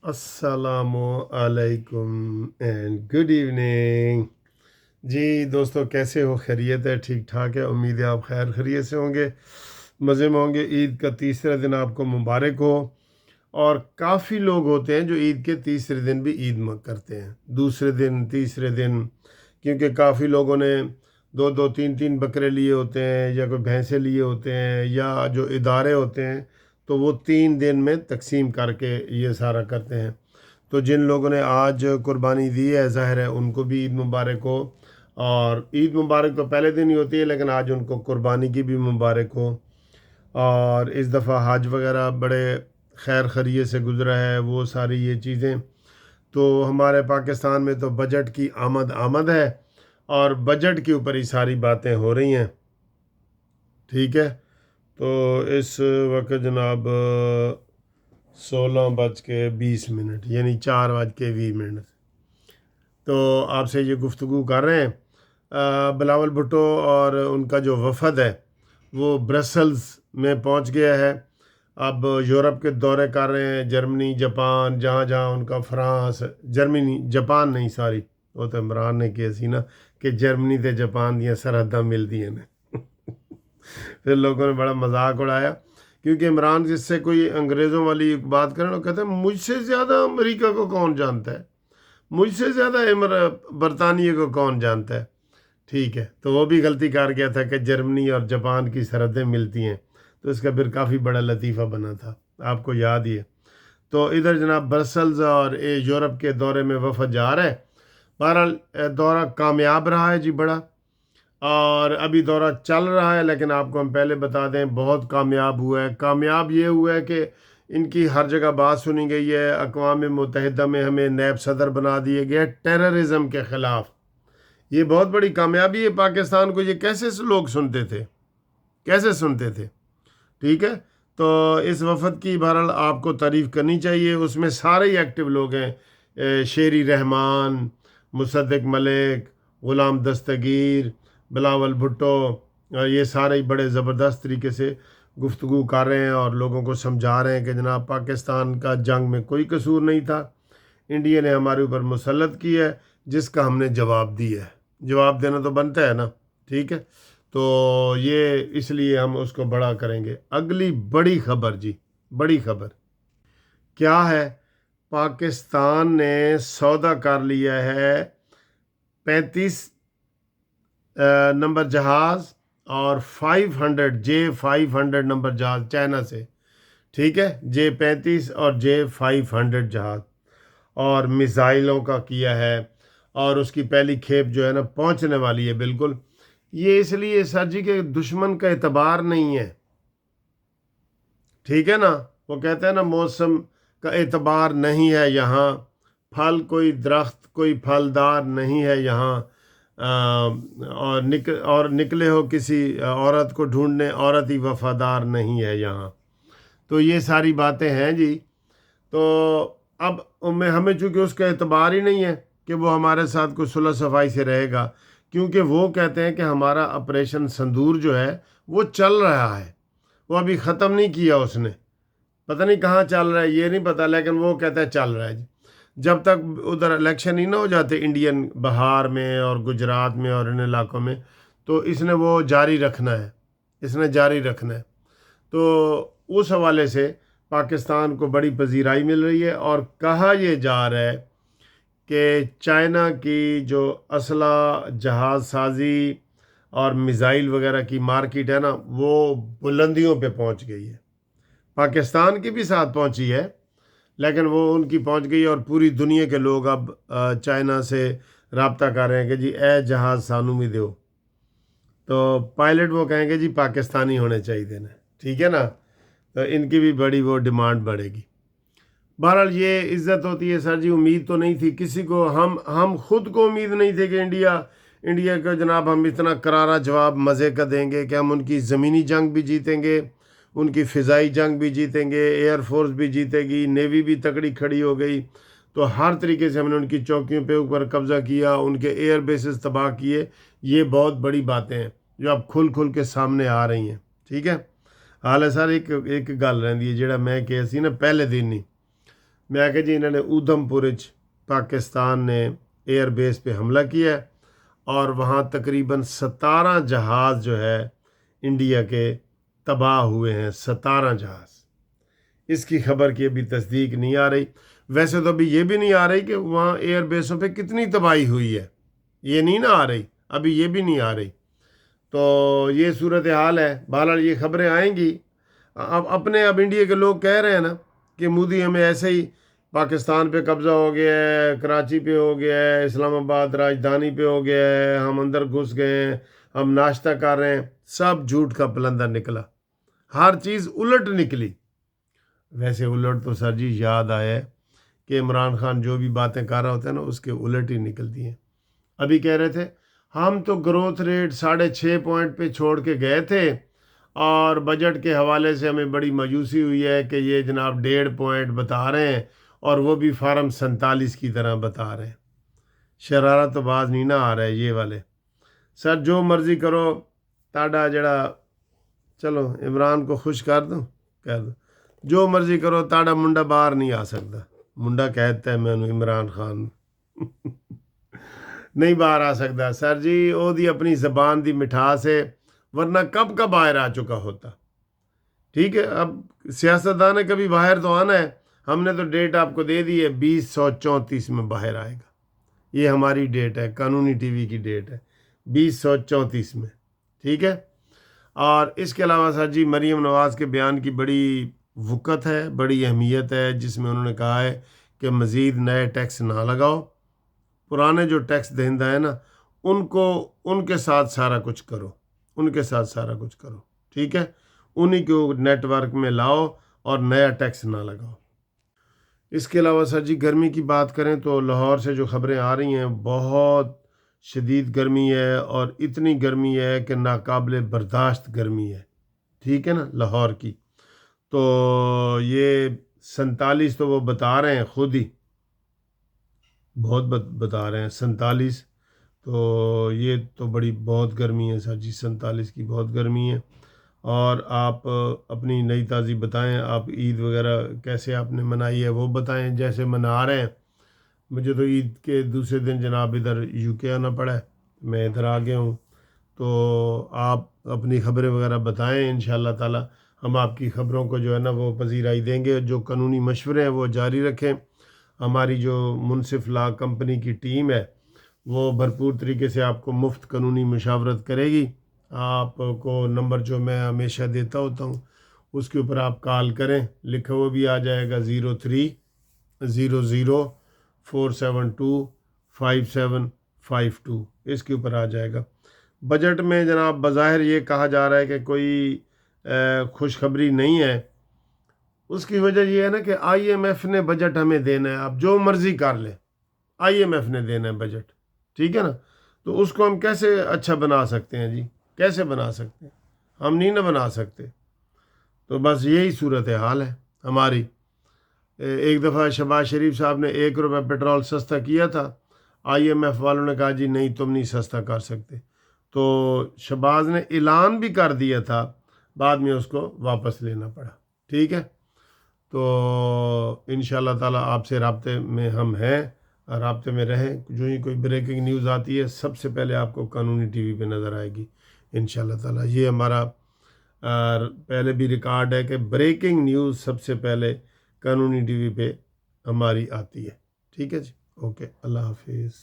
अस्सलामु अलैकुम and good evening. जी दोस्तों, कैसे हो? खैरियत है? ठीक ठाक है। उम्मीद है आप खैर खैरियत से होंगे, मज़े में होंगे। ईद का तीसरा दिन आपको मुबारक हो। और काफ़ी लोग होते हैं जो ईद के तीसरे दिन भी करते हैं, दूसरे दिन, तीसरे दिन, क्योंकि काफ़ी लोगों ने दो दो तीन तीन बकरे लिए होते हैं या कोई भैंसे लिए होते हैं, या जो इदारे होते हैं तो वो 3 दिन में तकसीम करके ये सारा करते हैं। तो जिन लोगों ने आज कुर्बानी दी है, ज़ाहिर है उनको भी ईद मुबारक हो। और ईद मुबारक तो पहले दिन ही होती है, लेकिन आज उनको कुर्बानी की भी मुबारक हो। और इस दफ़ा हज वगैरह बड़े खैर खैरियत से गुज़रा है, वो सारी ये चीज़ें। तो हमारे पाकिस्तान में तो बजट की आमद आमद है, और बजट के ऊपर ही सारी बातें हो रही हैं। ठीक है। तो इस वक्त जनाब 16:20 यानी 4:20। तो आपसे ये गुफ्तगू कर रहे हैं। बिलावल भुट्टो और उनका जो वफ़द है वो ब्रसल्स में पहुंच गया है। अब यूरोप के दौरे कर रहे हैं, जर्मनी, जापान, जहाँ जहाँ उनका, फ्रांस, जर्मनी, जापान नहीं, सॉरी, वो तो इमरान ने किया सी ना कि जर्मनी ते जापान दियाँ सरहदां मिलदियां ने। फिर लोगों ने बड़ा मजाक उड़ाया, क्योंकि इमरान जिससे कोई अंग्रेज़ों वाली बात करें तो कहते हैं मुझसे ज़्यादा अमेरिका को कौन जानता है, मुझसे ज़्यादा बरतानिया को कौन जानता है। ठीक है, तो वो भी गलती कर गया था कि जर्मनी और जापान की सरहदें मिलती हैं, तो इसका फिर काफ़ी बड़ा लतीफ़ा बना था, आपको याद ही है। तो इधर जनाब ब्रसल्स और यूरोप के दौरे में वफद जा रहा है। बहरहाल दौरा कामयाब रहा है जी, बड़ा। और अभी दौरा चल रहा है, लेकिन आपको हम पहले बता दें बहुत कामयाब हुआ है। कामयाब ये हुआ है कि इनकी हर जगह बात सुनी गई है। अक़वाम मुत्तहिदा में हमें नैब सदर बना दिए गए टेररिज्म के ख़िलाफ़। ये बहुत बड़ी कामयाबी है पाकिस्तान को। ये कैसे लोग सुनते थे, कैसे सुनते थे? ठीक है। तो इस वफद की बहरहाल आपको तारीफ़ करनी चाहिए। उसमें सारे ही एक्टिव लोग हैं, शेरी रहमान, मुसद्दिक मलिक, ग़ुलाम दस्तगीर, बिलावल भुट्टो, ये सारे ही बड़े ज़बरदस्त तरीके से गुफ्तगू कर रहे हैं और लोगों को समझा रहे हैं कि जनाब पाकिस्तान का जंग में कोई कसूर नहीं था, इंडिया ने हमारे ऊपर मुसल्लत किया है, जिसका हमने जवाब दिया है। जवाब देना तो बनता है ना। ठीक है। तो ये इसलिए हम उसको बड़ा करेंगे। अगली बड़ी खबर जी, बड़ी खबर क्या है? पाकिस्तान ने सौदा कर लिया है 35 नंबर जहाज़ और 500 नंबर जहाज़ चाइना से। ठीक है, J-35 और J-500 जहाज़, और मिसाइलों का किया है। और उसकी पहली खेप जो है ना पहुंचने वाली है, बिल्कुल। ये इसलिए सर जी के दुश्मन का एतबार नहीं है। ठीक है ना, वो कहते हैं ना मौसम का एतबार नहीं है यहाँ, फल कोई दरख्त कोई फलदार नहीं है यहाँ। और निकले हो किसी औरत को ढूंढने, औरत ही वफादार नहीं है यहाँ। तो ये सारी बातें हैं जी। तो अब हमें चूँकि उसका एतबार ही नहीं है कि वो हमारे साथ कोई सुलह सफाई से रहेगा, क्योंकि वो कहते हैं कि हमारा ऑपरेशन संदूर जो है वो चल रहा है, वो अभी ख़त्म नहीं किया उसने। पता नहीं कहाँ चल रहा है, ये नहीं पता, लेकिन वो कहता है चल रहा है जी। जब तक उधर इलेक्शन ही ना हो जाते इंडियन, बिहार में और गुजरात में और इन इलाकों में, तो इसने वो जारी रखना है, इसने जारी रखना है। तो उस हवाले से पाकिस्तान को बड़ी पजीराई मिल रही है। और कहा यह जा रहा है कि चाइना की जो असला, जहाज़ साजी और मिज़ाइल वगैरह की मार्केट है ना, वो बुलंदियों पे पहुंच गई है। पाकिस्तान की भी साथ पहुंची है, लेकिन वो उनकी पहुंच गई, और पूरी दुनिया के लोग अब चाइना से रब्ता कर रहे हैं कि जी ए जहाज़ सानू भी दो। तो पायलट वो कहेंगे जी पाकिस्तानी होने चाहिए ना। ठीक है ना, तो इनकी भी बड़ी वो डिमांड बढ़ेगी। बहरहाल ये इज़्ज़त होती है सर जी। उम्मीद तो नहीं थी किसी को, हम खुद को उम्मीद नहीं थे कि इंडिया का जनाब हम इतना करारा जवाब मज़े का देंगे कि हम उनकी ज़मीनी जंग भी जीतेंगे, उनकी फ़िज़ाई जंग भी जीतेंगे, एयर फोर्स भी जीतेगी, नेवी भी तकड़ी खड़ी हो गई। तो हर तरीके से हमने उनकी चौकियों पे ऊपर कब्ज़ा किया, उनके एयर बेसेस तबाह किए। ये बहुत बड़ी बातें हैं जो अब खुल खुल के सामने आ रही हैं। ठीक है। हाल है सर, एक एक गल रही है जड़ा मैं कहा सी ना पहले दिन ही, میں کہ جی انہوں نے اودھم پورچ پاکستان نے ایئر بیس پہ حملہ کیا ہے اور وہاں تقریباً 17 جہاز جو ہے انڈیا کے تباہ ہوئے ہیں، 17 جہاز۔ اس کی خبر کی ابھی تصدیق نہیں آ رہی۔ ویسے تو ابھی یہ بھی نہیں آ رہی کہ وہاں ایئر بیسوں پہ کتنی تباہی ہوئی ہے، یہ نہیں نہ آ رہی، ابھی یہ بھی نہیں آ رہی۔ تو یہ صورتحال ہے۔ بہرحال یہ خبریں آئیں گی۔ اب انڈیا کے لوگ کہہ رہے ہیں نا کہ مودی ہمیں ایسے ہی پاکستان پہ قبضہ ہو گیا ہے، کراچی پہ ہو گیا ہے، اسلام آباد راجدھانی پہ ہو گیا ہے، ہم اندر گھس گئے ہیں، ہم ناشتہ کر رہے ہیں۔ سب جھوٹ کا پلندہ نکلا، ہر چیز الٹ نکلی۔ ویسے الٹ تو سر جی یاد آئے کہ عمران خان جو بھی باتیں کر رہا ہوتا ہے نا اس کے الٹ ہی نکلتی ہیں۔ ابھی کہہ رہے تھے ہم تو گروتھ ریٹ 6.5 پہ چھوڑ کے گئے تھے اور بجٹ کے حوالے سے ہمیں بڑی مایوسی ہوئی ہے کہ یہ جناب 1.5 بتا رہے ہیں اور وہ بھی فارم 47 کی طرح بتا رہے ہیں۔ شرارت تو باز نہیں نہ آ رہا ہے یہ والے۔ سر جو مرضی کرو، تاڈا جڑا چلو عمران کو خوش کر دو، کہہ دو جو مرضی کرو، تاڑا منڈا باہر نہیں آ سکتا۔ منڈا کہتا ہے میں عمران خان نہیں باہر آ سکتا سر جی، او دی اپنی زبان دی مٹھاس ہے، ورنہ کب کا باہر آ چکا ہوتا۔ ٹھیک ہے، اب سیاستدان نے کبھی باہر تو آنا ہے۔ ہم نے تو ڈیٹ آپ کو دے دی ہے، 2034 میں باہر آئے گا۔ یہ ہماری ڈیٹ ہے، قانونی ٹی وی کی ڈیٹ ہے 2034 میں۔ ٹھیک ہے، اور اس کے علاوہ سر جی مریم نواز کے بیان کی بڑی وقت ہے، بڑی اہمیت ہے، جس میں انہوں نے کہا ہے کہ مزید نئے ٹیکس نہ لگاؤ، پرانے جو ٹیکس دہندہ ہیں نا ان کے ساتھ سارا کچھ کرو، ان کے ساتھ سارا کچھ کرو۔ ٹھیک ہے، انہی کو نیٹ ورک میں لاؤ اور نیا ٹیکس نہ لگاؤ۔ اس کے علاوہ سر جی گرمی کی بات کریں تو لاہور سے جو خبریں آ رہی ہیں بہت شدید گرمی ہے، اور اتنی گرمی ہے کہ ناقابل برداشت گرمی ہے۔ ٹھیک ہے نا، لاہور کی تو یہ 47 تو وہ بتا رہے ہیں خود ہی، بہت بتا رہے ہیں 47۔ تو یہ تو بہت گرمی ہے سر جی، 47 کی بہت گرمی ہے۔ اور آپ اپنی نئی تازی بتائیں، آپ عید وغیرہ کیسے آپ نے منائی ہے وہ بتائیں، جیسے منا رہے ہیں۔ مجھے تو عید کے دوسرے دن جناب ادھر یو کے آنا پڑا ہے، میں ادھر آ گیا ہوں۔ تو آپ اپنی خبریں وغیرہ بتائیں، انشاءاللہ تعالی ہم آپ کی خبروں کو جو ہے نا وہ پذیرائی دیں گے۔ جو قانونی مشورے ہیں وہ جاری رکھیں۔ ہماری جو منصف لا کمپنی کی ٹیم ہے وہ بھرپور طریقے سے آپ کو مفت قانونی مشاورت کرے گی۔ آپ کو نمبر جو میں ہمیشہ دیتا ہوتا ہوں اس کے اوپر آپ کال کریں، لکھا ہوا بھی آ جائے گا 0300472552، اس کے اوپر آ جائے گا۔ بجٹ میں جناب بظاہر یہ کہا جا رہا ہے کہ کوئی خوشخبری نہیں ہے۔ اس کی وجہ یہ ہے نا کہ آئی ایم ایف نے بجٹ ہمیں دینا ہے، آپ جو مرضی کر لیں، آئی ایم ایف نے دینا ہے بجٹ۔ ٹھیک ہے نا، تو اس کو ہم کیسے اچھا بنا سکتے ہیں جی؟ کیسے بنا سکتے ہیں؟ ہم نہیں نہ بنا سکتے۔ تو بس یہی صورتحال ہے ہماری۔ ایک دفعہ شہباز شریف صاحب نے 1 روپے پیٹرول سستا کیا تھا، آئی ایم ایف والوں نے کہا جی نہیں تم نہیں سستا کر سکتے، تو شہباز نے اعلان بھی کر دیا تھا، بعد میں اس کو واپس لینا پڑا۔ ٹھیک ہے، تو انشاءاللہ تعالی آپ سے رابطے میں ہم ہیں، رابطے میں رہیں۔ جو ہی کوئی بریکنگ نیوز آتی ہے سب سے پہلے آپ کو قانونی ٹی وی پہ نظر آئے گی انشاءاللہ تعالی۔ یہ ہمارا پہلے بھی ریکارڈ ہے کہ بریکنگ نیوز سب سے پہلے قانونی ٹی وی پہ ہماری آتی ہے۔ ٹھیک ہے جی، اوکے، اللہ حافظ۔